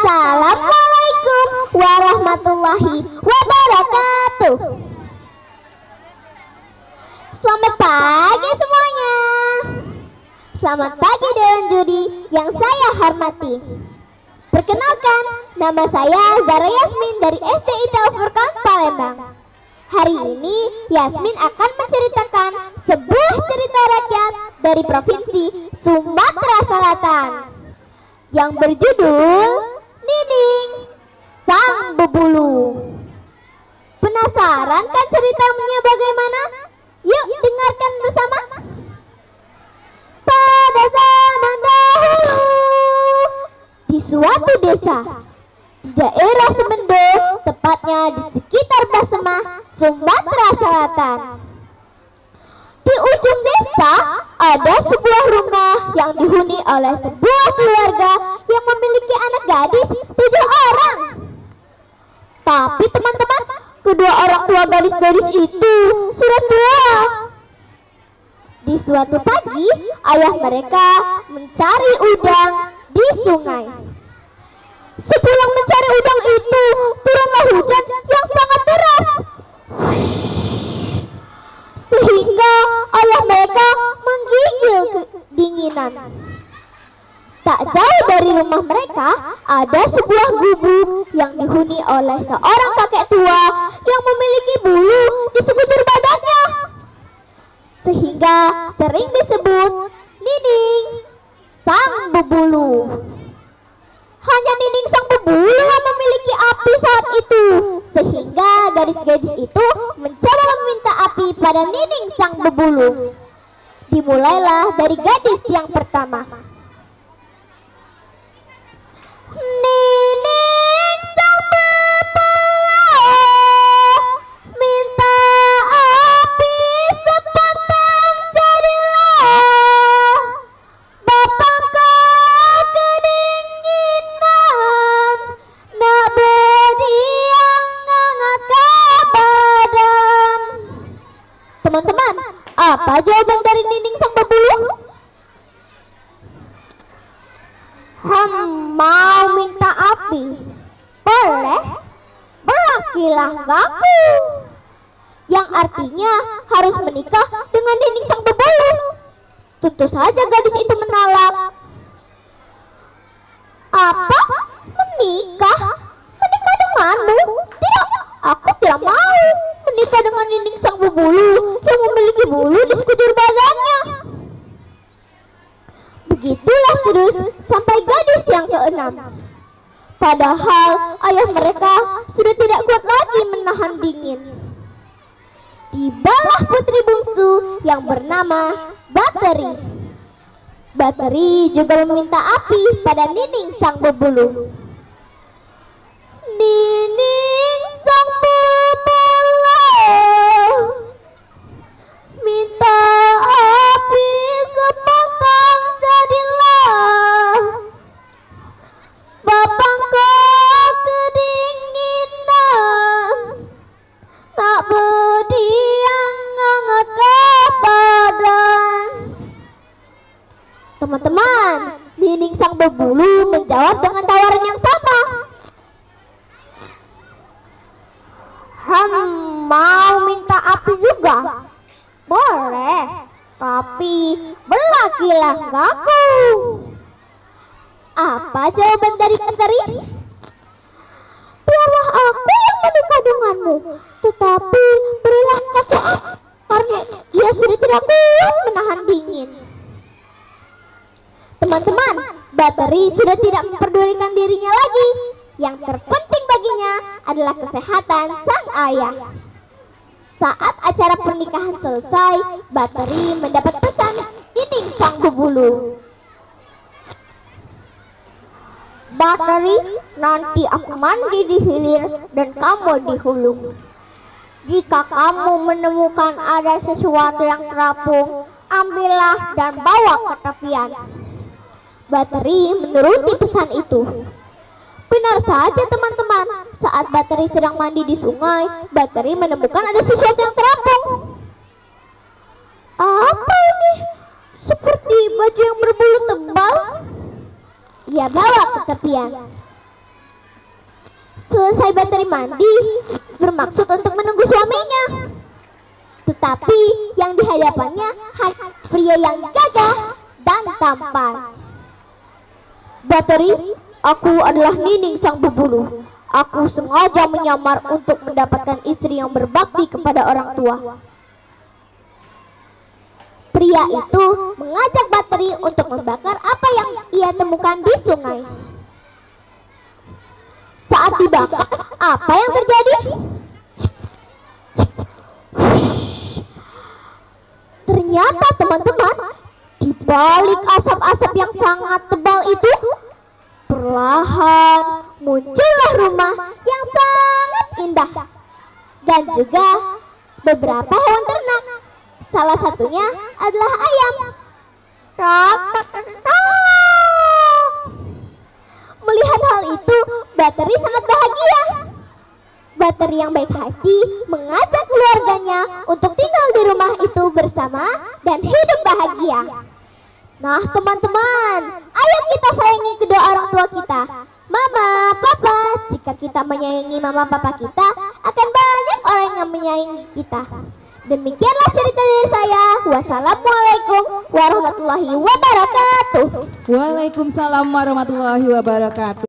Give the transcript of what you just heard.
Assalamualaikum warahmatullahi wabarakatuh. Selamat pagi semuanya. Selamat pagi Dewan Juri yang saya hormati. Perkenalkan, nama saya Zara Yasmin dari SDIT Al-Furqan Palembang. Hari ini Yasmin akan menceritakan sebuah cerita rakyat dari Provinsi Sumatera Selatan yang berjudul Nining Sang Bebulu. Penasaran kan ceritanya bagaimana? Yuk dengarkan bersama. Pada zaman dahulu, di suatu desa di daerah Semendo, tepatnya di sekitar Basemah, Sumatera Selatan. Di ujung desa ada sebuah rumah yang dihuni oleh sebuah keluarga yang memiliki anak gadis 7 orang. Tapi teman-teman, kedua orang tua gadis-gadis itu sudah tua. Di suatu pagi, ayah mereka mencari udang di sungai. Sepulang mencari udang itu, turunlah hujan yang sangat deras, sehingga ayah mereka menggigil kedinginan. Tak jauh dari rumah mereka ada sebuah gubuk yang dihuni oleh seorang kakek tua yang memiliki bulu di sekujur badannya, sehingga sering disebut Nining Sang Bebulu. Hanya Nining Sang Bebulu yang memiliki api saat itu, sehingga gadis-gadis itu mencoba meminta api pada Nining Sang Bebulu. Dimulailah dari gadis yang pertama. Nining Sang Bebulu minta api sepotong jadilah, bapakku kedinginan, nak berdiam hangat ke badan. Teman-teman, apa jawaban dari Nining Sang Bebulu? Mau minta api? Boleh, berakilah gaku. Yang artinya harus menikah dengan Nining Sang Bebulu. Tentu saja gadis itu menolak. Apa? Menikah? Menikah denganmu? Tidak, aku tidak mau menikah dengan Nining Sang Bebulu yang memiliki bulu di sekujur badannya. Begitulah terus sampai gadis yang keenam. Padahal ayah mereka sudah tidak kuat lagi menahan dingin. Tibalah putri bungsu yang bernama Bateri. Bateri juga meminta api pada Nining Sang Bebulu. Nining Sang Bebulu minta api sepotong jadilah, bapakku kedinginan, nak berdiam hangat ke badan. Teman-teman, Nining Sang Bebulu menjawab dengan tawaran yang sama. Mau minta api juga? Boleh, tapi berakilah gaku. Apa jawaban dari Bateri? Biarlah aku yang menikah denganmu, tetapi berilah aku api, karena ia sudah tidak kuat menahan dingin. Teman-teman, Bateri sudah tidak memperdulikan dirinya lagi. Yang terpenting baginya adalah kesehatan sang ayah. Saat acara pernikahan selesai, Bateri mendapat pesan Nining Sang Bebulu. Bateri, nanti aku mandi di hilir dan kamu di hulu. Jika kamu menemukan ada sesuatu yang terapung, ambillah dan bawa ke tepian. Bateri menuruti pesan itu. Benar saja teman-teman, saat Bateri sedang mandi di sungai, Bateri menemukan ada sesuatu yang terapung. Apa ini? Seperti baju yang berbulu tebal. Ia bawa ke tepian. Selesai Batari mandi, bermaksud untuk menunggu suaminya. Tetapi yang di hadapannya hanya pria yang gagah dan tampan. Batari, aku adalah Nining sang berbulu. Aku sengaja menyamar untuk mendapatkan istri yang berbakti kepada orang tua. Pria itu mengajak Batari untuk membakar apa yang ia temukan di sungai. Saat dibakar, apa yang terjadi? Ternyata teman-teman, di balik asap-asap yang sangat tebal itu, perlahan muncullah rumah yang sangat indah dan juga beberapa hewan ternak. Salah satunya adalah ayam. Melihat hal itu, Batari sangat bahagia. Batari yang baik hati mengajak keluarganya untuk tinggal di rumah itu bersama dan hidup bahagia. Nah teman-teman, ayo kita sayangi kedua orang tua kita, mama, papa. Jika kita menyayangi mama papa kita, akan banyak orang yang menyayangi kita. Demikianlah cerita dari saya. Wassalamualaikum warahmatullahi wabarakatuh. Waalaikumsalam warahmatullahi wabarakatuh.